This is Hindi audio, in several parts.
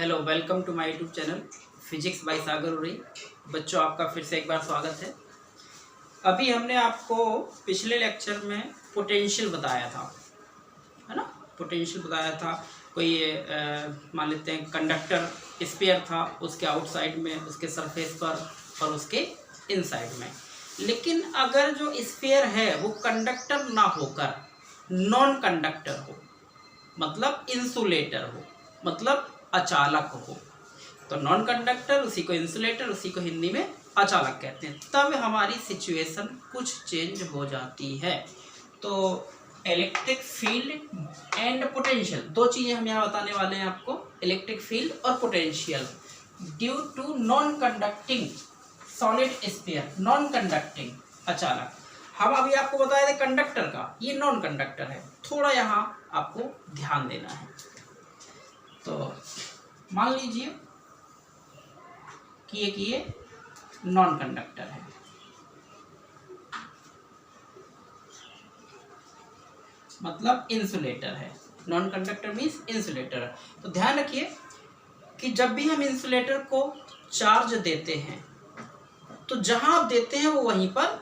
Hello, welcome to my YouTube channel physics by Sagar उरी। बच्चों, आपका फिर से एक बार स्वागत है। अभी हमने आपको पिछले लेक्चर में पोटेंशियल बताया था, है ना। पोटेंशियल बताया था, कोई मान लेते हैं कंडक्टर स्फीयर था, उसके आउटसाइड में, उसके सरफेस पर और उसके इनसाइड में। लेकिन अगर जो स्फीयर है वो कंडक्टर ना होकर नॉन कंडक्टर हो, मतलब इंसुलेटर हो, मतलब अचालक हो, तो नॉन कंडक्टर उसी को इंसुलेटर, उसी को हिंदी में अचालक कहते हैं। तब हमारी सिचुएशन कुछ चेंज हो जाती है। तो इलेक्ट्रिक फील्ड एंड पोटेंशियल, दो चीज़ें हम यहाँ बताने वाले हैं आपको, इलेक्ट्रिक फील्ड और potential due to non conducting solid sphere, non conducting अचालक। हम अभी आपको बताए थे कंडक्टर का, ये नॉन कंडक्टर है, थोड़ा यहाँ आपको ध्यान देना है। तो मान लीजिए कि ये नॉन कंडक्टर है, मतलब इंसुलेटर है। नॉन कंडक्टर मीन्स इंसुलेटर है। तो ध्यान रखिए कि जब भी हम इंसुलेटर को चार्ज देते हैं तो जहां आप देते हैं वो वहीं पर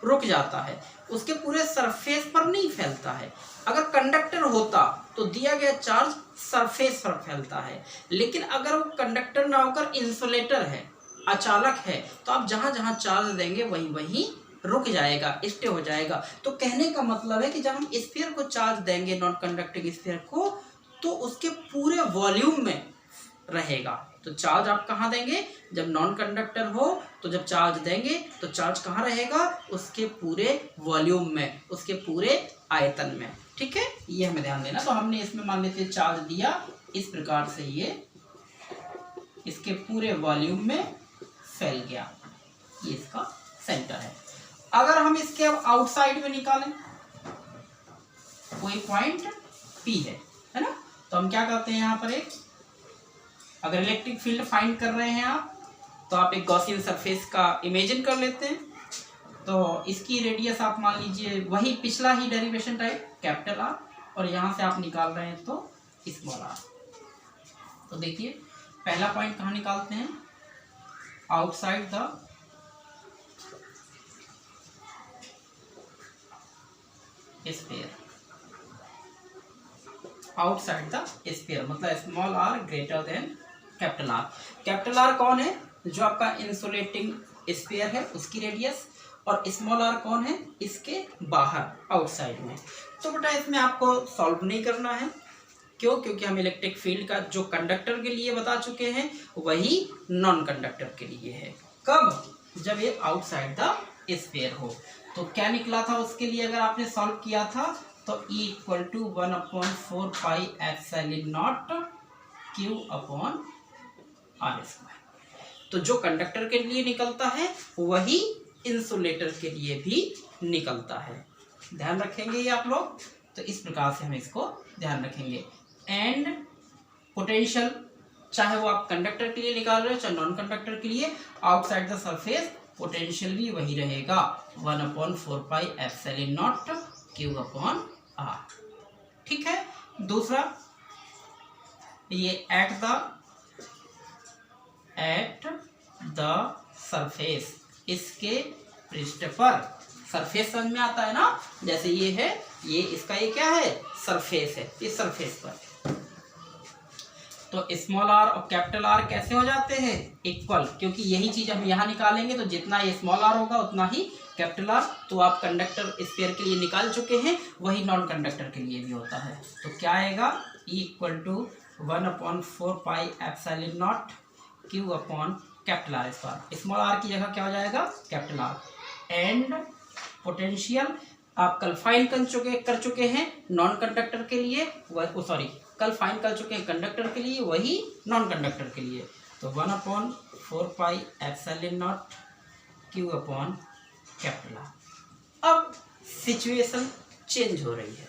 रुक जाता है, उसके पूरे सरफेस पर नहीं फैलता है। अगर कंडक्टर होता तो दिया गया चार्ज सरफेस पर फैलता है, लेकिन अगर वो कंडक्टर ना होकर इंसुलेटर है, अचालक है, तो आप जहां जहां चार्ज देंगे वहीं वहीं रुक जाएगा, स्टे हो जाएगा। तो कहने का मतलब है कि जब हम स्फीयर को चार्ज देंगे, नॉन कंडक्टिंग स्फीयर को, तो उसके पूरे वॉल्यूम में रहेगा। तो चार्ज आप कहाँ देंगे? जब नॉन कंडक्टर हो तो जब चार्ज देंगे तो चार्ज कहाँ रहेगा? उसके पूरे वॉल्यूम में, उसके पूरे आयतन में। ठीक है, ये हमें ध्यान देना। तो हमने इसमें मान लेते चार्ज दिया इस प्रकार से, ये इसके पूरे वॉल्यूम में फैल गया, ये इसका सेंटर है। अगर हम इसके अब आउटसाइड में निकालें, कोई पॉइंट P है ना, तो हम क्या करते हैं यहाँ पर, एक अगर इलेक्ट्रिक फील्ड फाइंड कर रहे हैं आप, तो आप एक गॉसियन सरफेस का इमेजिन कर लेते हैं। तो इसकी रेडियस आप मान लीजिए वही पिछला ही डेरिवेशन टाइप, कैपिटल R, और यहाँ से आप निकाल रहे हैं तो स्मॉल r। तो देखिए पहला पॉइंट कहाँ निकालते हैं? Outside the sphere, outside the sphere मतलब small r greater than capital R। Capital R कौन है? जो आपका इंसुलेटिंग स्फीयर है उसकी रेडियस, और स्मॉल r कौन है? इसके बाहर, आउटसाइड में। तो बेटा इसमें आपको सॉल्व नहीं करना है, क्यों? क्योंकि हम इलेक्ट्रिक फील्ड का जो कंडक्टर के लिए बता चुके हैं वही नॉन कंडक्टर के लिए है। कब? जब ये आउटसाइड द स्फीयर हो। तो क्या निकला था उसके लिए अगर आपने सॉल्व किया था? तो E equal to 1/4 pi epsilon not Q upon R square. तो जो कंडक्टर के लिए निकलता है वही इंसुलेटर के लिए भी निकलता है। ध्यान रखेंगे ये आप लोग। तो इस प्रकार से हम इसको ध्यान रखेंगे। एंड पोटेंशियल, चाहे वो आप कंडक्टर के लिए निकाल रहे हो चाहे नॉन कंडक्टर के लिए, आउटसाइड द सरफेस पोटेंशियल भी वही रहेगा, 1/4 pi epsilon not Q upon R। ठीक है। दूसरा, ये एट द सरफेस, इसके पृष्ठ पर, सरफेस समझ में आता है ना, जैसे ये है, ये इसका ये क्या है? सरफेस है, इस सरफेस पर। तो स्मॉल r और कैपिटल R कैसे हो जाते हैं? इक्वल, क्योंकि यही चीज हम यहाँ निकालेंगे, तो जितना ये स्मॉल r होगा उतना ही कैपिटल R। तो आप कंडक्टर स्फीयर के लिए निकाल चुके हैं, वही नॉन कंडक्टर के लिए भी होता है। तो क्या आएगा? E equal to 1/4 pi epsilon not Q upon capital R square. Small r की जगह क्या हो जाएगा? Capital R। एंड पोटेंशियल आप कल फाइंड कर चुके हैं नॉन कंडक्टर के लिए, कल फाइंड कर चुके हैं कंडक्टर के लिए, वही नॉन कंडक्टर के लिए। तो 1/4 pi epsilon not Q upon capital R। अब सिचुएशन चेंज हो रही है।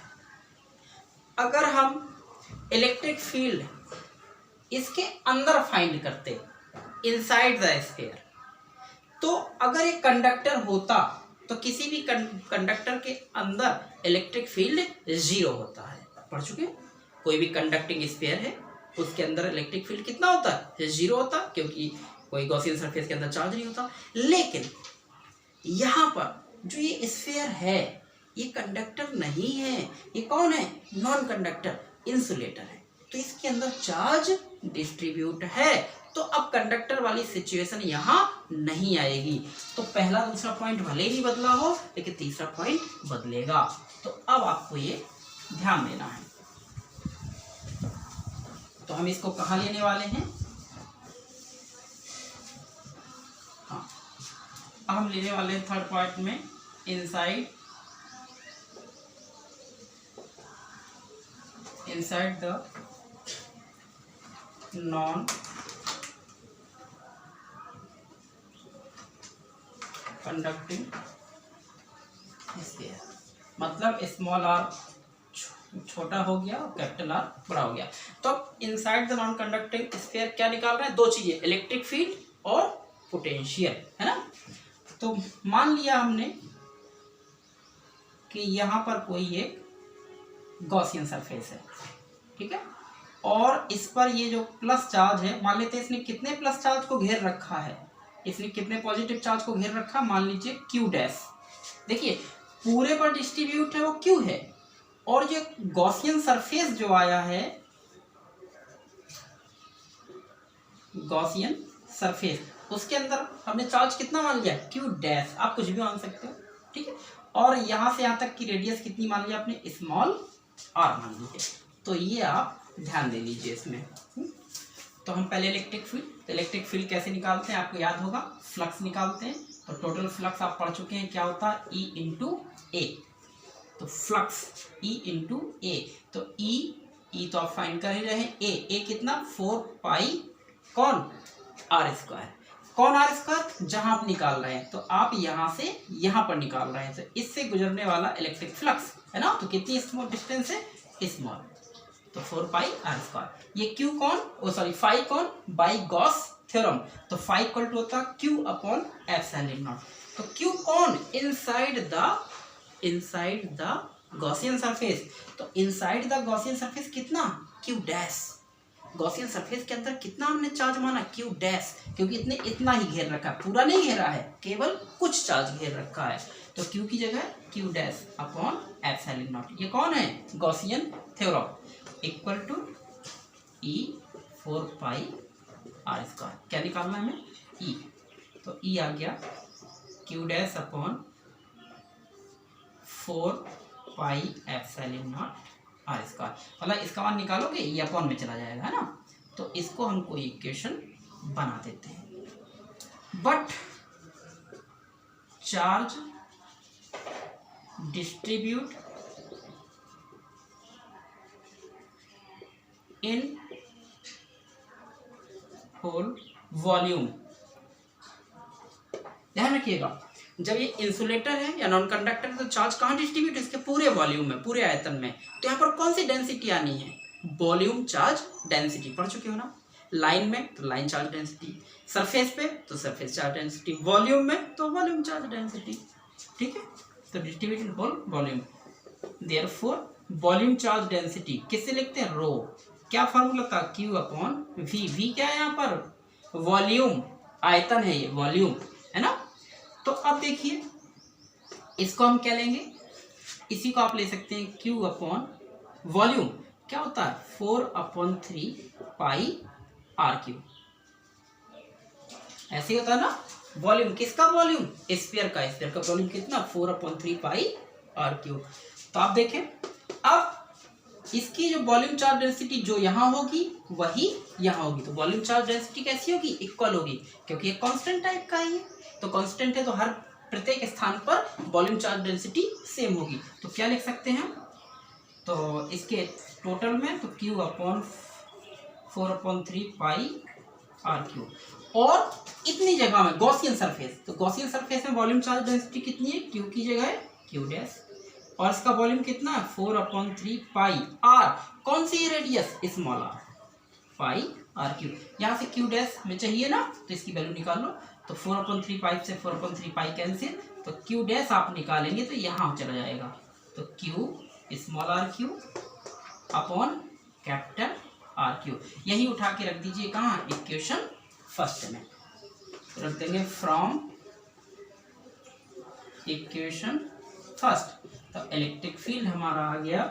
अगर हम इलेक्ट्रिक फील्ड इसके अंदर फाइंड करते, इनसाइड द स्फीयर, तो अगर एक कंडक्टर होता तो किसी भी कंडक्टर के अंदर इलेक्ट्रिक फील्ड 0 होता है। पढ़ चुके? कोई भी कंडक्टिंग स्फीयर है, उसके अंदर इलेक्ट्रिक फील्ड कितना होता है, 0 होता है, क्योंकि कोई गॉसियन सरफेस के अंदर चार्ज नहीं होता। लेकिन यहाँ पर जो ये स्फीयर है ये कंडक्टर नहीं है, ये कौन है, नॉन कंडक्टर, इंसुलेटर है, तो इसके अंदर चार्ज डिस्ट्रीब्यूट है। तो अब कंडक्टर वाली सिचुएशन यहाँ नहीं आएगी। तो पहला दूसरा पॉइंट भले ही बदला हो लेकिन तीसरा पॉइंट बदलेगा। तो अब आपको ये ध्यान देना है। तो हम इसको कहाँ लेने वाले हैं, हाँ अब हम लेने वाले हैं थर्ड पॉइंट में, inside the non conducting sphere, मतलब स्मॉल आर छोटा हो गया और कैपिटल आर बड़ा हो गया। तो inside the non conducting sphere क्या निकाल रहे हैं, दो चीजें, इलेक्ट्रिक फील्ड और पोटेंशियल, है ना। तो मान लिया हमने कि यहाँ पर कोई एक गॉसियन सरफेस है, ठीक है, और इस पर ये जो प्लस चार्ज है, मान लेते हैं इसने कितने प्लस चार्ज को घेर रखा है, इसने कितने पॉजिटिव चार्ज को घेर रखा, मान लीजिए क्यू डैश। देखिए पूरे पर डिस्ट्रीब्यूट है वो क्यू है, और जो गॉसियन सरफेस जो आया है, गॉसियन सरफेस, उसके अंदर हमने चार्ज कितना मान लिया, क्यू डैश, आप कुछ भी मान सकते हो, ठीक है, और यहाँ से यहाँ तक की रेडियस कितनी मान लिया आपने, स्मॉल आर मान लीजिए। तो ये आप ध्यान दे लीजिए इसमें। तो हम पहले इलेक्ट्रिक फील्ड कैसे निकालते हैं, आपको याद होगा, फ्लक्स निकालते हैं। तो टोटल फ्लक्स आप पढ़ चुके हैं, क्या होता है, ई इंटू ए। तो फ्लक्स ई इंटू ए, तो ई तो आप फाइंड कर ही रहे हैं, ए कितना, 4 पाई कौन, आर स्क्वायर, कौन आर स्क्वायर, जहां आप निकाल रहे हैं, तो आप यहां से यहां पर निकाल रहे हैं, तो इससे गुजरने वाला इलेक्ट्रिक फ्लक्स है ना। तो कितनी स्मॉल डिस्टेंस है, स्मॉल, तो 4 पाई आर स्क्वायर। ये क्यू कौन, ओ सॉरी फाई कौन, बाई गॉस थ्योरम, तो फाई इक्वल टू होता क्यू अपॉन एप्सिलॉन नॉट। तो क्यू कौन, इनसाइड द गॉसियन सरफेस, तो इनसाइड द गॉसियन सरफेस कितना, क्यू डैश, गॉसियन सरफेस के अंदर कितना हमने चार्ज माना, क्यू डैश, क्योंकि इसने इतना ही घेर रखा है, पूरा नहीं घेरा है, केवल कुछ चार्ज घेर रखा है। तो क्यू की जगह Q dash upon epsilon not, ये कौन है, Gaussian theorem, equal to E 4 pi R square. क्या निकालना है हमें, ई, तो ई आ गया Q dash upon 4 pi epsilon not R square, मतलब इसका मान निकालोगे ये अपॉन में चला जाएगा, है ना। तो इसको हम कोई इक्वेशन बना देते हैं, but charge distribute in whole volume. ध्यान रखिएगा, जब ये इंसुलेटर है या नॉन कंडक्टर, तो चार्ज कहाँ डिस्ट्रीब्यूट है, इसके पूरे वॉल्यूम में, पूरे आयतन में। तो यहाँ पर कौन सी डेंसिटी आनी है, वॉल्यूम चार्ज डेंसिटी, पढ़ चुके हो ना। लाइन में तो लाइन चार्ज डेंसिटी, सरफेस पे तो सरफेस चार्ज डेंसिटी, वॉल्यूम में तो वॉल्यूम चार्ज डेंसिटी, ठीक है। तो distribute in whole volume, therefore volume charge density किससे लिखते हैं, रो, क्या फॉर्मूला था, क्यू अपॉन वी, वी क्या है यहाँ पर, वॉल्यूम, आयतन है ये, वॉल्यूम, है ना। तो अब देखिए इसको हम क्या लेंगे, इसी को आप ले सकते हैं क्यू अपॉन वॉल्यूम, क्या होता है 4/3 पाई आर क्यू, ऐसे होता है ना। वॉल्यूम किसका, वॉल्यूम स्फीयर का वॉल्यूम कितना, 4/3 पाई आर क्यू। तो आप देखें, अब इसकी जो वॉल्यूम चार्ज डेंसिटी जो यहाँ होगी वही यहाँ होगी, तो वॉल्यूम चार्ज डेंसिटी कैसी होगी, इक्वल होगी, क्योंकि ये कांस्टेंट टाइप का है, तो कांस्टेंट है तो हर प्रत्येक स्थान पर वॉल्यूम चार्ज डेंसिटी सेम होगी। तो क्या लिख सकते हैं, तो इसके टोटल में तो Q upon 4/3 pi are Q, और इतनी जगह में गॉसियन सरफेस, तो गॉसियन सरफेस में वॉल्यूम चार्ज डेंसिटी कितनी है, क्यू की जगह है क्यू डैश, और इसका वॉल्यूम कितना है 4/3 पाई आर, कौन सी radius, small r, pi are q. यहाँ से क्यू डैश में चाहिए ना, तो इसकी वैल्यू निकाल लो, तो 4/3 पाई से 4/3 पाई कैंसिल, तो क्यू डैश आप निकालेंगे तो यहाँ चला जाएगा, तो Q small R Q upon capital R Q. यही उठा के रख दीजिए कहाँ, इक्वेशन फर्स्ट में रख देंगे, फ्रॉम इक्वेशन फर्स्ट। तो इलेक्ट्रिक फील्ड हमारा आ गया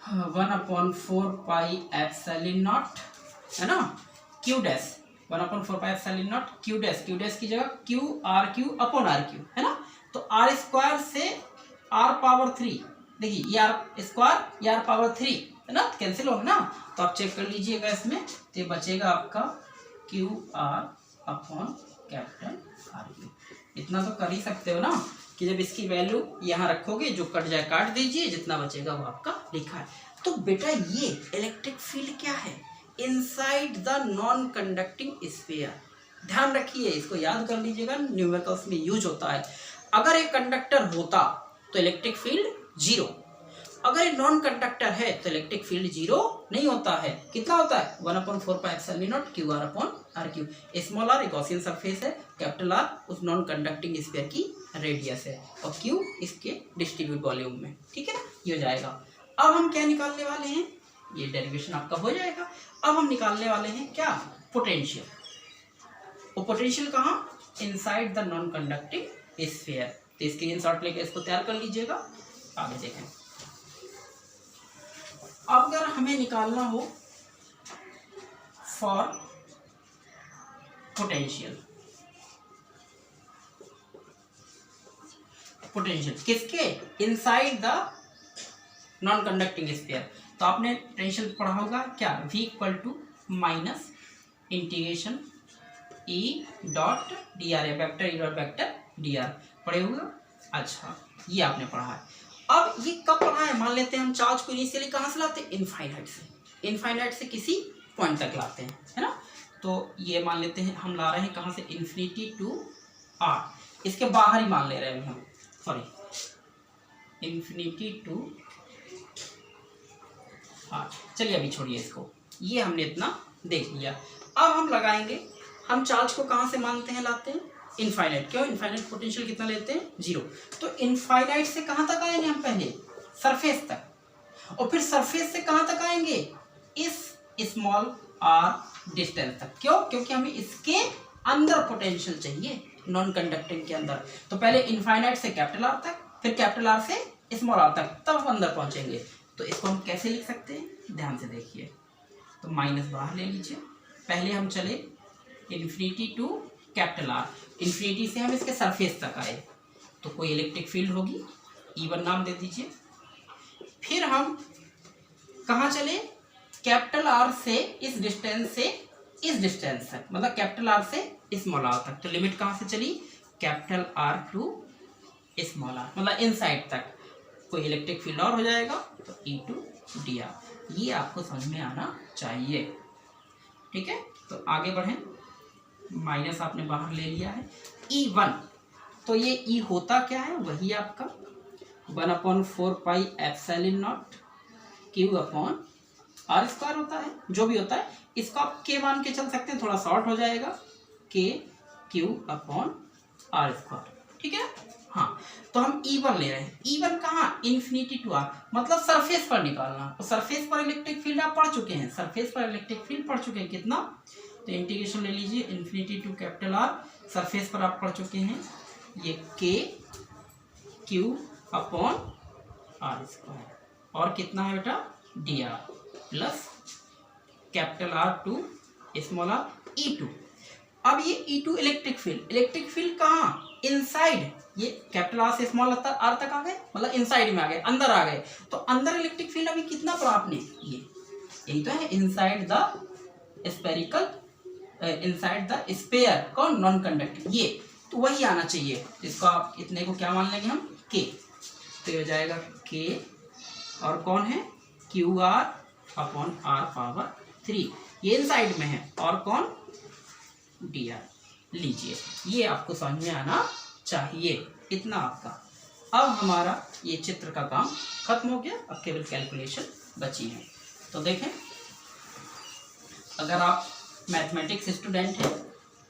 1/4 पाई एप्सिलॉन नॉट, है ना, Q dash 1/4 pi epsilon not Q dash की जगह Q R Q upon R Q, है ना। तो आर स्क्वायर से आर पावर 3, देखिए ये आर स्क्वायर, ये आर पावर 3, है ना, कैंसिल होगा ना। तो आप चेक कर लीजिएगा इसमें, तो ये बचेगा आपका Q R upon capital R Q. इतना तो कर ही सकते हो ना कि जब इसकी वैल्यू यहाँ रखोगे, जो कट जाए काट दीजिए, जितना बचेगा वो आपका लिखा है। तो बेटा ये इलेक्ट्रिक फील्ड क्या है, inside the non conducting sphere. ध्यान रखिए, इसको याद कर लीजिएगा, न्यूमेरिकल्स में यूज होता है। अगर एक कंडक्टर होता तो इलेक्ट्रिक फील्ड जीरो, अगर ये नॉन कंडक्टर है तो इलेक्ट्रिक फील्ड जीरो नहीं होता है। कितना होता है, 1/4 pi epsilon not Q R upon R Q. Small R Gaussian surface है, कैपिटल आर उस नॉन कंडक्टिंग स्फीयर की रेडियस है, और क्यू इसके डिस्ट्रीब्यूट वॉल्यूम में, ठीक है ना, ये हो जाएगा। अब हम क्या निकालने वाले हैं, ये डेरिवेशन आपका हो जाएगा। अब हम निकालने वाले हैं क्या, पोटेंशियल। और पोटेंशियल कहाँ, inside the non conducting sphere. तो स्क्रीन शॉट लेके इसको तैयार कर लीजिएगा, आगे देखें। अब अगर हमें निकालना हो फॉर पोटेंशियल, किसके, inside the non conducting sphere. तो आपने पोटेंशियल पढ़ा होगा क्या, V equal to minus integration E dot D R, vector E dot vector D R पढ़े हुए। अच्छा, ये आपने पढ़ा है। अब ये कब पढ़ा है, मान लेते हैं हम चार्ज को इनिशियली कहाँ से लाते हैं, इनफाइनाइट से किसी पॉइंट तक लाते हैं, है ना। तो ये मान लेते हैं हम ला रहे हैं कहाँ से, इन्फिनिटी टू आर, इसके बाहर ही मान ले रहे हैं हम, सॉरी इन्फिनिटी टू आर। चलिए अभी छोड़िए इसको, ये हमने इतना देख लिया। अब हम लगाएंगे, हम चार्ज को कहाँ से मानते हैं, लाते हैं इनफाइनाइट। क्यों, इनफाइनाइट पोटेंशियल कितना लेते हैं, जीरो। तो इनफाइनाइट से कहाँ तक आएंगे हम, पहले सरफेस तक, और फिर सरफेस से कहाँ तक आएंगे, इस स्मॉल आर डिस्टेंस तक। क्यों, क्योंकि हमें इसके अंदर पोटेंशियल चाहिए, नॉन कंडक्टिंग के अंदर। तो पहले इनफाइनाइट से कैपिटल आर तक, फिर कैपिटल आर से स्मॉल आर तक, तब हम अंदर पहुंचेंगे। तो इसको हम कैसे लिख सकते हैं, ध्यान से देखिए। तो माइनस बाहर ले लीजिए, पहले हम चले infinity to capital R, infinity से हम इसके सरफेस तक आए, तो कोई इलेक्ट्रिक फील्ड होगी, E1 नाम दे दीजिए। फिर हम कहाँ चले, कैपिटल आर से इस डिस्टेंस तक, मतलब कैपिटल आर से स्मॉल आर तक। तो लिमिट कहाँ से चली, capital R to small R, मतलब इनसाइड तक। कोई इलेक्ट्रिक फील्ड और हो जाएगा, तो E2dr। ये आपको समझ में आना चाहिए, ठीक है। तो आगे बढ़ें, माइनस आपने बाहर ले लिया है, E1। तो ये E होता क्या है, वही आपका 1/4 pi epsilon not Q upon R square होता है, जो भी होता है। इसको आप K मान के चल सकते हैं, थोड़ा शॉर्ट हो जाएगा, K Q upon R square, ठीक है। हाँ, तो हम E1 ले रहे हैं, E1 कहाँ, इन्फिनिटी टू आर, मतलब सरफेस पर निकालना। तो सरफेस पर इलेक्ट्रिक फील्ड आप पढ़ चुके हैं, कितना, तो इंटीग्रेशन ले लीजिए, infinity to capital R, surface पर आप पढ़ चुके हैं, ये K Q upon R square, और कितना है बेटा, D R plus capital R to small R E2। अब ये E2 इलेक्ट्रिक फील्ड कहाँ, इनसाइड, ये कैपिटल आर से स्मॉल आर तक आ गए, मतलब इनसाइड में आ गए, अंदर आ गए। तो अंदर इलेक्ट्रिक फील्ड अभी कितना पढ़ा आपने, ये यही तो है, inside the spherical, inside the sphere, कौन, नॉन कंडक्टिंग, ये तो वही आना चाहिए। इसको आप इतने को क्या मान लेंगे हम, K। तो ये हो जाएगा K, और कौन है, Q R upon R power 3, ये इनसाइड में है, और कौन, डी आर लीजिए। ये आपको समझ में आना चाहिए, इतना आपका। अब हमारा ये चित्र का काम खत्म हो गया, अब केवल कैलकुलेशन बची है। तो देखें, अगर आप मैथमेटिक्स स्टूडेंट हैं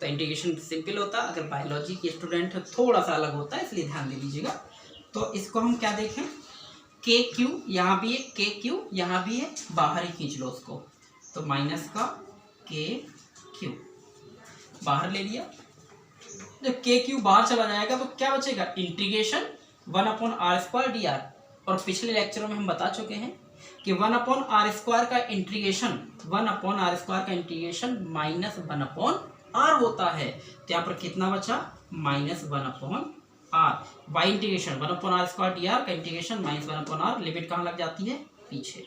तो इंटीग्रेशन सिंपल होता है, अगर बायोलॉजी के स्टूडेंट है थोड़ा सा अलग होता है, इसलिए ध्यान दे लीजिएगा। तो इसको हम क्या देखें, के क्यू यहाँ भी है, के क्यू यहाँ भी है, बाहर ही खींच लो उसको, तो माइनस का के क्यू बाहर ले लिया। जब के क्यू बाहर चला जाएगा तो क्या बचेगा, इंटीग्रेशन 1/r² dr। और पिछले लेक्चरों में हम बता चुके हैं कि 1/r² का इंटीग्रेशन 1/r² का इंटीग्रेशन -1/r होता है। तो यहाँ पर कितना बचा, -1/r। y integration 1/r² dr का इंटीग्रेशन -1/r। लिमिट कहाँ लग जाती है, पीछे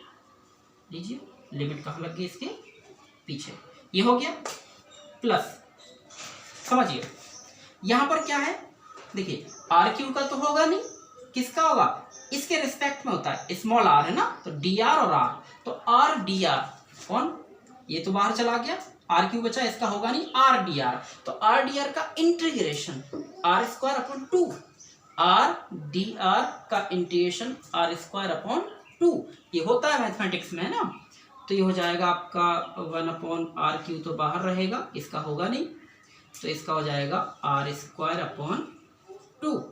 लीजिए, लिमिट कहाँ लग गई, इसके पीछे। ये हो गया प्लस, समझिए यहाँ पर क्या है, देखिए r³ का तो होगा नहीं, किसका होगा, इसके रिस्पेक्ट में होता है, स्मॉल r है ना, तो dr और r, तो r dr कौन, ये तो बाहर चला गया, r³ बचा, इसका होगा नहीं, r dr। तो r dr का इंटीग्रेशन r²/2, r dr का इंटीग्रेशन r²/2, ये होता है मैथमेटिक्स में, है ना। तो ये हो जाएगा आपका 1/r³ तो बाहर रहेगा, इसका होगा नहीं, तो इसका हो जाएगा r²/2।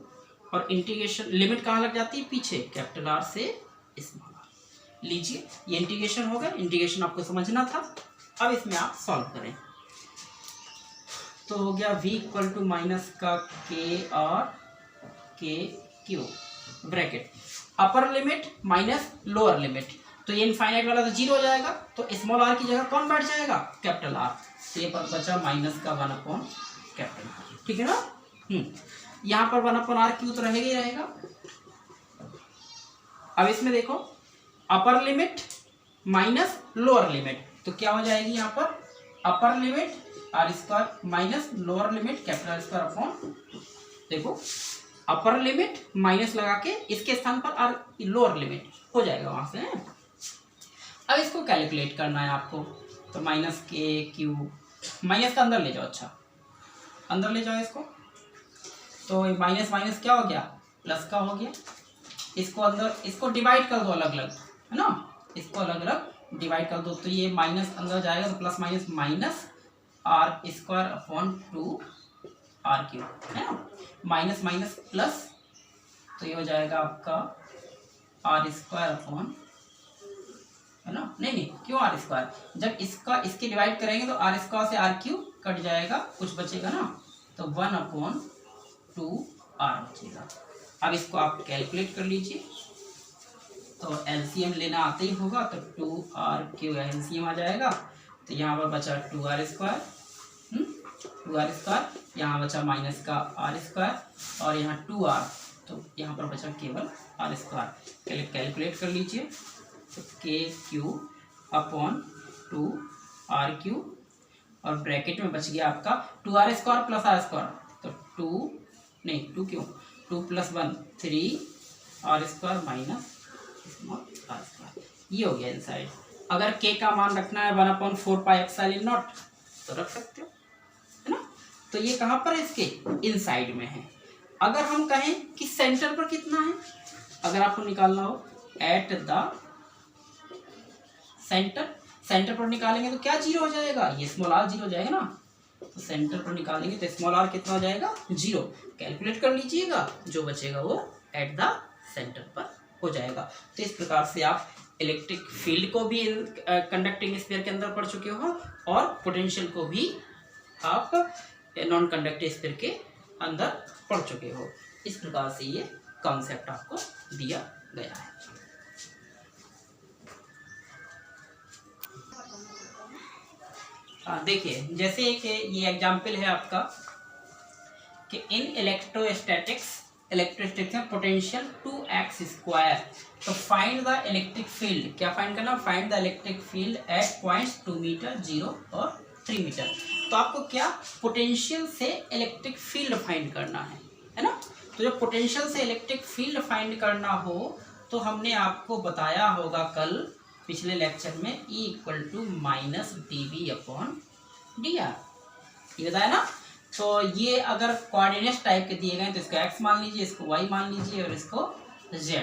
और इंटीग्रेशन लिमिट कहाँ लग जाती है, पीछे, कैपिटल R से स्मॉल r। लीजिए ये इंटीग्रेशन हो गया, इंटीग्रेशन आपको समझना था। अब इसमें आप सॉल्व करें, तो हो गया v = माइनस का k r के Q bracket, upper limit minus lower limit, तो ये इनफाइनाइट वाला तो 0 हो जाएगा, तो स्मॉल r की जगह कौन बैठ जाएगा, कैपिटल R। तो ये पर बचा माइनस का 1/R, ठीक है ना। यहाँ पर 1/r³ तो रहेगा ही रहेगा। अब इसमें देखो upper limit minus lower limit, तो क्या हो जाएगी यहाँ पर, upper limit r² minus lower limit capital R²/2। देखो अपर लिमिट माइनस लगा के इसके स्थान पर r लोअर लिमिट हो जाएगा वहां से। अब इसको कैलकुलेट करना है आपको, तो माइनस के क्यू, माइनस का अंदर ले जाओ, अच्छा अंदर ले जाओ इसको, तो माइनस माइनस क्या हो गया, प्लस का हो गया। इसको अंदर, इसको डिवाइड कर दो अलग अलग, है ना, इसको अलग अलग डिवाइड कर दो, तो ये माइनस अंदर जाएगा, तो plus minus minus r²/2 r³ है ना, माइनस माइनस प्लस, तो ये हो जाएगा आपका r², है ना, नहीं क्यों r², जब इसका इसके डिवाइड करेंगे तो r² से r³ कट जाएगा, कुछ बचेगा ना, तो 1/2r बचेगा। अब इसको आप कैलकुलेट कर लीजिए, तो एलसीएम लेना आते ही होगा, तो 2r³ एलसीएम आ जाएगा, तो यहाँ पर बचा 2r², 2r², यहाँ बचा माइनस का r², और यहाँ 2r, तो यहाँ पर बचा केवल r²। कैलकुलेट कर लीजिए, तो k³/2 r³, और ब्रैकेट में बच गया आपका 2r² प्लस r², तो 2 क्यों, 2 + 1 3r² माइनस स्मॉल r², ये हो गया इनसाइड। अगर k का मान रखना है 1/4πε0 तो रख सकते हो, है ना। तो ये कहाँ पर है, इसके इनसाइड में है। अगर हम कहें कि सेंटर पर कितना है, अगर आपको निकालना हो एट द सेंटर पर निकालेंगे तो क्या 0 हो जाएगा, ये स्मॉल r 0 हो जाएगा ना, तो सेंटर पर निकालेंगे तो स्मॉल r कितना हो जाएगा, 0। कैलकुलेट कर लीजिएगा, जो बचेगा वो एट द सेंटर पर हो जाएगा। तो इस प्रकार से आप इलेक्ट्रिक फील्ड को भी कंडक्टिंग स्फीयर के अंदर पढ़ चुके हो, और पोटेंशियल को भी आप नॉन कंडक्टिंग स्फीयर के अंदर पढ़ चुके हो। इस प्रकार से ये कॉन्सेप्ट आपको दिया गया है। देखिए जैसे कि ये एग्जाम्पल है आपका कि इन इलेक्ट्रोस्टैटिक्स में पोटेंशियल 2x², तो फाइंड द इलेक्ट्रिक फील्ड, क्या फाइंड करना, find the electric field at points 2 metre, 0 और 3 मीटर। तो आपको क्या पोटेंशियल से इलेक्ट्रिक फील्ड फाइंड करना है ना। तो जब पोटेंशियल से इलेक्ट्रिक फील्ड फाइंड करना हो तो हमने आपको बताया होगा कल पिछले लेक्चर में E = -dV/dr, ये बताया ना। तो ये अगर कोऑर्डिनेट्स टाइप के दिए गए तो इसको x मान लीजिए, इसको y मान लीजिए, और इसको z,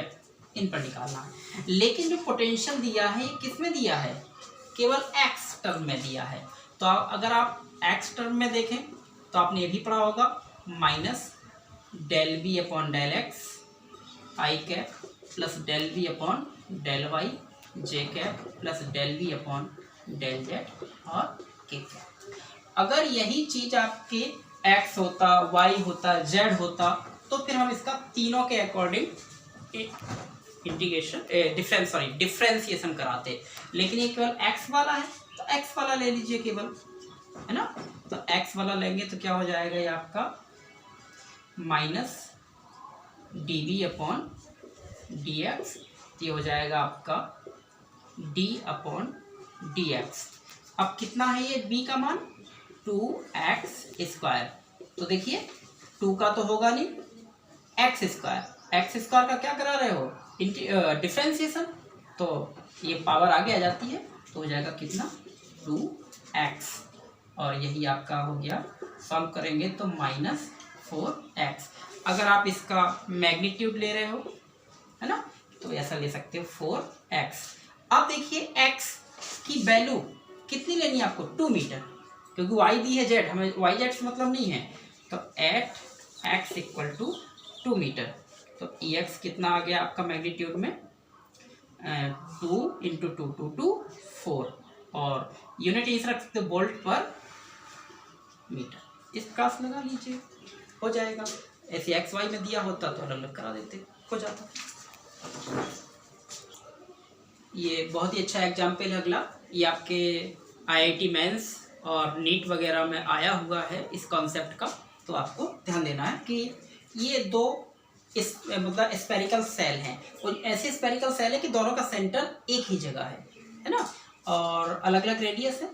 इन पर निकालना है। लेकिन जो पोटेंशियल दिया है ये किस में दिया है, केवल x टर्म में दिया है। तो अगर आप x टर्म में देखें तो आपने ये भी पढ़ा होगा -del v/del x i cap plus del V upon del Y J cap plus del V upon del Z और के कैप। अगर यही चीज आपके एक्स होता, वाई होता, जेड होता तो फिर हम इसका तीनों के अकॉर्डिंग इंटीग्रेशन डिफ्रेंसिएशन कराते, लेकिन ये केवल एक्स वाला है तो एक्स वाला ले लीजिए केवल, है ना। तो एक्स वाला लेंगे तो क्या हो जाएगा ये आपका minus D V upon D X, ये हो जाएगा आपका डी अपॉन डी एक्स। अब कितना है ये b का मान 2x²। तो देखिए 2 का तो होगा नहीं, x² का क्या करा रहे हो, डिफ्रेंसिएशन, तो ये पावर आगे आ जाती है तो हो जाएगा कितना 2x, और यही आपका हो गया, सॉल्व करेंगे तो -4x। अगर आप इसका मैग्नीट्यूड ले रहे हो, है ना, तो ऐसा ले सकते हो 4x। अब देखिए x की वैल्यू कितनी लेनी है आपको, 2 मीटर, क्योंकि y दी है z, हमें y z से मतलब नहीं है, तो एट x = 2 मीटर। तो ex कितना आ गया आपका मैग्नीट्यूड में 2 × 2 4, और यूनिट इस रख सकते वोल्ट पर मीटर। इस प्रकार से लगा लीजिए, हो जाएगा। ऐसे एक्स वाई में दिया होता तो अलग अलग करा देते, हो जाता। ये बहुत ही अच्छा एग्जाम्पल है अगला, ये आपके IIT मेंस और नीट वगैरह में आया हुआ है इस कॉन्सेप्ट का, तो आपको ध्यान देना है कि ये दो मतलब स्पेरिकल सेल हैं, और ऐसे स्पेरिकल सेल है कि दोनों का सेंटर एक ही जगह है ना, और अलग अलग रेडियस है।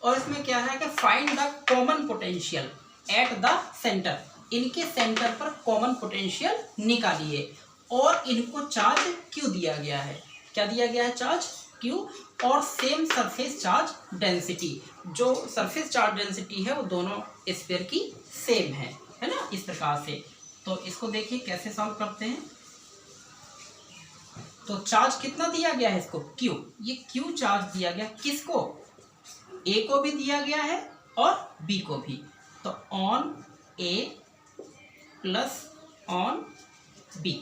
और इसमें क्या है कि find the common potential at the centre, इनके सेंटर पर कॉमन पोटेंशियल निकालिए, और इनको चार्ज क्यू दिया गया है, क्या दिया गया है, चार्ज क्यू, और सेम सरफेस चार्ज डेंसिटी, जो सरफेस चार्ज डेंसिटी है वो दोनों स्फीयर की सेम है ना, इस प्रकार से। तो इसको देखिए कैसे सॉल्व करते हैं। तो चार्ज कितना दिया गया है इसको, क्यू, ये क्यू चार्ज दिया गया किसको, ए को भी दिया गया है और बी को भी, तो on A plus on B,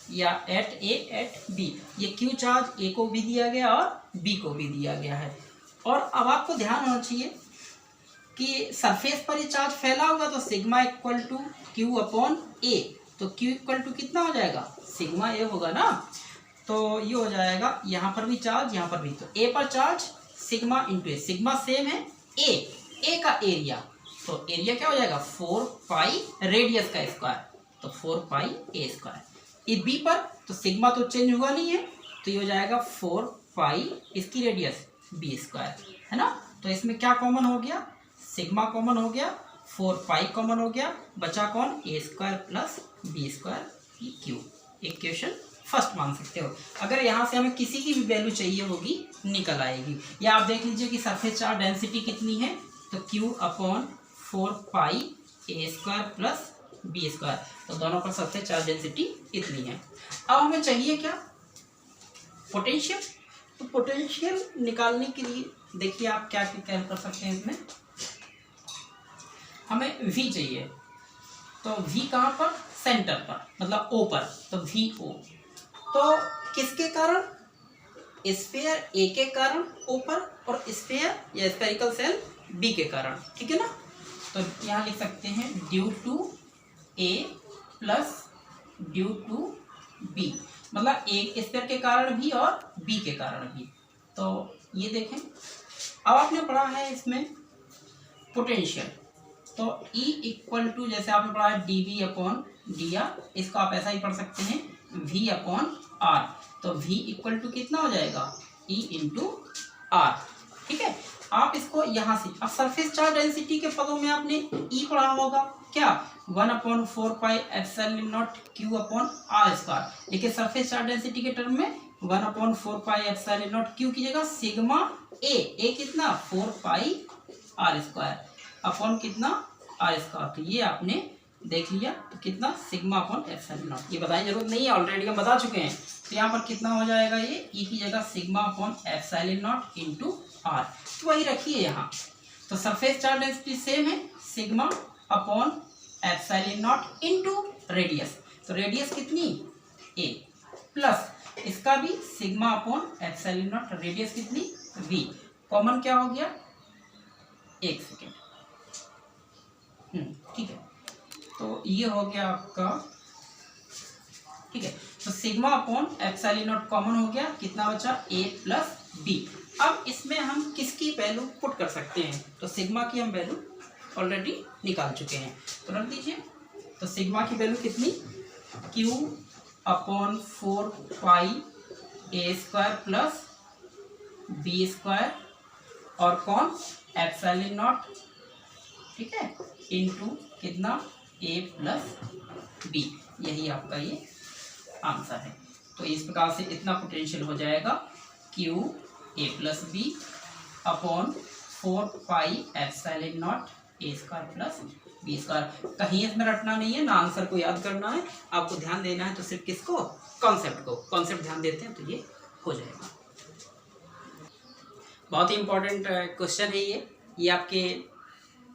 या एट ए एट बी, ये क्यू चार्ज ए को भी दिया गया और बी को भी दिया गया है। और अब आपको ध्यान होना चाहिए कि सरफेस पर ये चार्ज फैला होगा तो सिग्मा = क्यू अपॉन ए, तो क्यू = कितना हो जाएगा, सिग्मा ए होगा ना, तो ये हो जाएगा यहाँ पर भी चार्ज, यहाँ पर भी, तो ए पर चार्ज सिग्मा × ए, सिग्मा सेम है ए का एरिया, तो एरिया क्या हो जाएगा 4 पाई रेडियस का स्क्वायर, तो 4 पाई a²। ये बी पर तो सिग्मा तो चेंज हुआ नहीं है, तो ये हो जाएगा 4 पाई इसकी रेडियस b², है ना। तो इसमें क्या कॉमन हो गया, सिग्मा कॉमन हो गया, 4 पाई कॉमन हो गया, बचा कौन, a² plus b², Q. Equation first मान सकते हो। अगर यहाँ से हमें किसी की भी वैल्यू चाहिए होगी निकल आएगी। या आप देख लीजिए कि सरफेस चार्ज डेंसिटी कितनी है, तो q अपॉन 4 पाई a² प्लस b², तो दोनों पर सरफेस चार्ज डेंसिटी इतनी है। अब हमें चाहिए क्या, पोटेंशियल। तो पोटेंशियल निकालने के लिए देखिए आप क्या क्या कर सकते हैं, इसमें हमें v चाहिए, तो v कहाँ पर, सेंटर पर, मतलब o पर, तो VO, तो किसके कारण, स्फीयर A के कारण O पर, और स्फीयर या स्फेरिकल सेल B के कारण, ठीक है ना। तो यहाँ लिख सकते हैं due to A plus due to B, मतलब एक स्फीयर के कारण भी और B के कारण भी। तो ये देखें, अब आपने पढ़ा है इसमें पोटेंशियल, तो E = जैसे आपने पढ़ा है dV अपॉन dr, इसको आप ऐसा ही पढ़ सकते हैं V अपॉन r, तो V = कितना हो जाएगा, E × r, ठीक है। आप इसको यहाँ से, अब सरफेस चार्ज डेंसिटी के पदों में आपने E पढ़ा होगा क्या, 1/4 pi epsilon not Q upon r², लेकिन सरफेस चार्ज डेंसिटी के टर्म में 1/4 पाई एप्सिलॉन नॉट Q की जगह सिग्मा A कितना 4 पाई r² अपॉन कितना r², तो ये आपने देख लिया, तो कितना सिग्मा अपॉन एप्सिलॉन नॉट, ये बताने की जरूरत नहीं है, ऑलरेडी हम बता चुके हैं। तो यहाँ पर कितना हो जाएगा, ये E की जगह sigma upon epsilon not × r, तो वही रखिए यहाँ। तो सरफेस चार्ज डेंसिटी सेम है, sigma upon epsilon not × radius, तो रेडियस कितनी a, प्लस इसका भी sigma upon epsilon not, radius कितनी v, कॉमन क्या हो गया 1 सेकेंड। ठीक है, तो ये हो गया आपका, ठीक है। तो sigma upon epsilon not common हो गया, कितना बचा a प्लस b। अब इसमें हम किसकी वैल्यू पुट कर सकते हैं, तो सिग्मा की हम वैल्यू ऑलरेडी निकाल चुके हैं, तो रख दीजिए। तो सिग्मा की वैल्यू कितनी, q upon 4 pi a square plus b square और कौन एप्सिलॉन नॉट, ठीक है, इनटू कितना a प्लस b, यही आपका ये आंसर है। तो इस प्रकार से इतना पोटेंशियल हो जाएगा q a plus b upon 4 pi epsilon not a square plus b square. कहीं इसमें रटना नहीं है ना, आंसर को याद करना है, आपको ध्यान देना है तो सिर्फ किसको, कॉन्सेप्ट को, कॉन्सेप्ट ध्यान देते हैं तो ये हो जाएगा। बहुत ही इंपॉर्टेंट क्वेश्चन है ये आपके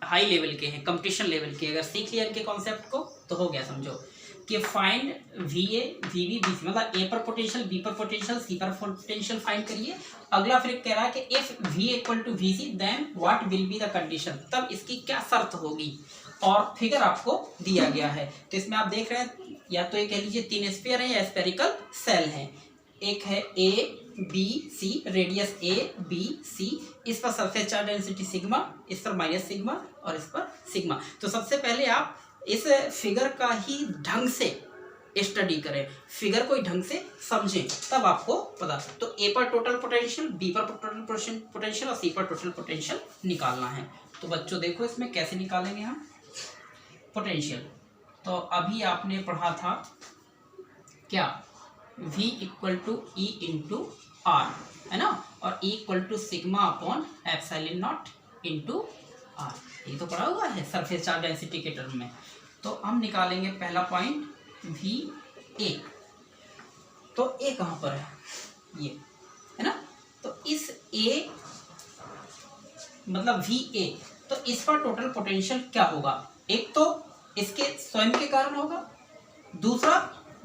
हाई लेवल के हैं, कंपटीशन लेवल के। अगर सीख लिया इनके कॉन्सेप्ट को तो हो गया, समझो कि फाइंड VA VB BC, मतलब A पर पोटेंशियल, B पर पोटेंशियल, C पर पोटेंशियल फाइंड करिए। अगला फिर कह रहा है कि if V equal to VC then what will be the condition, तब इसकी क्या शर्त होगी, और फिगर आपको दिया गया है। तो इसमें आप देख रहे हैं, या तो ये कह लीजिए 3 स्फीयर है या स्फेरिकल सेल है। एक है A B C, radius A B C, इस पर सरफेस चार्ज डेंसिटी सिग्मा, इस पर माइनस सिग्मा और इस पर सिग्मा। तो सबसे पहले आप इस फिगर का ही ढंग से स्टडी करें, फिगर को ही ढंग से समझें, तब आपको पता। तो A पर टोटल पोटेंशियल, B पर टोटल पोटेंशियल और C पर टोटल पोटेंशियल निकालना है। तो बच्चों देखो इसमें कैसे निकालेंगे हम पोटेंशियल। तो अभी आपने पढ़ा था क्या, V equal to E into R, है ना, और E equal to sigma upon epsilon not into R, ये तो पढ़ा हुआ है सरफेस चार्ज डेंसिटी के टर्म में। तो हम निकालेंगे पहला पॉइंट VA। तो A कहाँ पर है, ये है ना, तो इस A मतलब VA, तो इस पर टोटल पोटेंशियल क्या होगा, एक तो इसके स्वयं के कारण होगा, दूसरा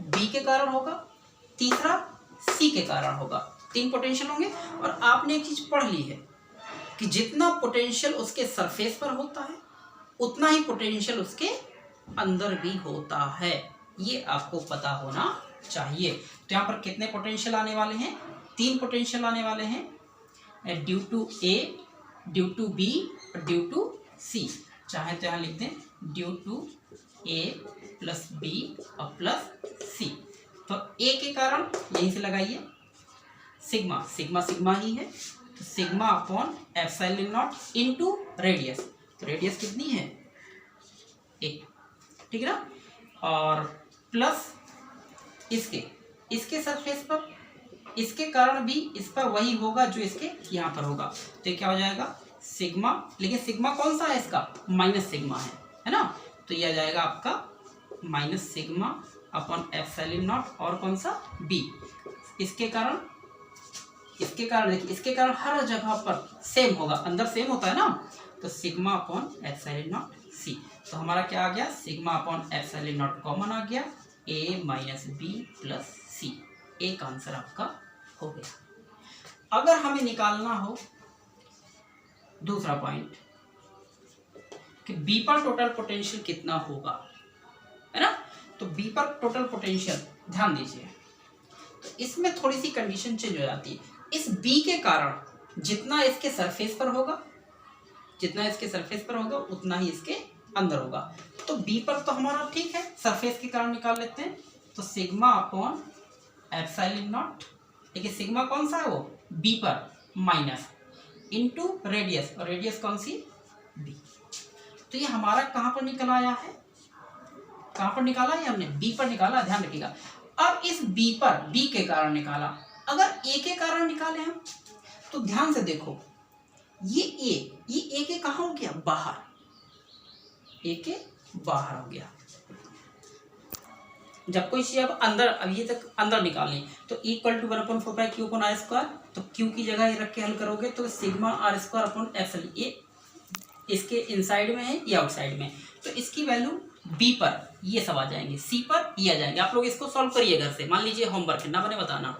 B के कारण होगा, तीसरा C के कारण होगा। 3 पोटेंशियल होंगे। और आपने एक चीज पढ़ ली है कि जितना पोटेंशियल उसके सरफेस पर होता है उतना ही पोटेंशियल उसके अंदर भी होता है, ये आपको पता होना चाहिए। तो यहाँ पर कितने पोटेंशियल आने वाले हैं, 3 पोटेंशियल आने वाले हैं, due to A, due to B और ड्यू टू C। चाहे तो यहाँ लिख दें due to A plus B और प्लस C। तो A के कारण यहीं से लगाइए सिग्मा, सिग्मा सिग्मा ही है, तो sigma upon epsilon not into radius. तो रेडियस कितनी है 1, ठीक है ना, और प्लस इसके सरफेस पर, इसके कारण भी इस पर वही होगा जो इसके यहाँ पर होगा। तो ये क्या हो जाएगा सिग्मा, लेकिन सिग्मा कौन सा है इसका, माइनस सिग्मा है ना, तो ये आ जाएगा आपका minus sigma upon epsilon not और कौन सा B। इसके कारण देखिए, इसके कारण हर जगह पर सेम होगा, अंदर सेम होता है ना, तो sigma upon epsilon not C। तो हमारा क्या आ गया, sigma upon epsilon not common आ गया, A minus B plus C, एक आंसर आपका हो गया। अगर हमें निकालना हो दूसरा पॉइंट कि B पर टोटल पोटेंशियल कितना होगा, है ना, तो B पर टोटल पोटेंशियल ध्यान दीजिए, तो इसमें थोड़ी सी कंडीशन चेंज हो जाती है। इस B के कारण जितना इसके सरफेस पर होगा, उतना ही इसके अंदर होगा। तो B पर तो हमारा ठीक है, सरफेस के कारण निकाल लेते हैं, तो सिग्मा अपॉन एप्सिलॉन नॉट, देखिए सिग्मा कौन सा है वो B पर माइनस इनटू रेडियस, और रेडियस कौन सी B। तो ये हमारा कहाँ पर निकल आया है, कहाँ पर निकाला है हमने, B पर निकाला, ध्यान रखिएगा। अब इस B पर B के कारण निकाला, अगर A के कारण निकाले हम तो ध्यान से देखो, ये A के कहाँ हो गया, बाहर, A के बाहर हो गया। जब कोई चीज अब अंदर, अब ये तक अंदर निकालें तो इक्वल टू 1/4 क्यू अपॉन आर स्क्वायर, तो क्यू की जगह ये रख के हल करोगे तो sigma R square upon epsilon, ये इसके इनसाइड में है या आउटसाइड में, तो इसकी वैल्यू बी पर ये सब आ जाएंगे, सी पर ये आ जाएंगे। आप लोग इसको सॉल्व करिए घर से, मान लीजिए होमवर्क है ना, बने बताना।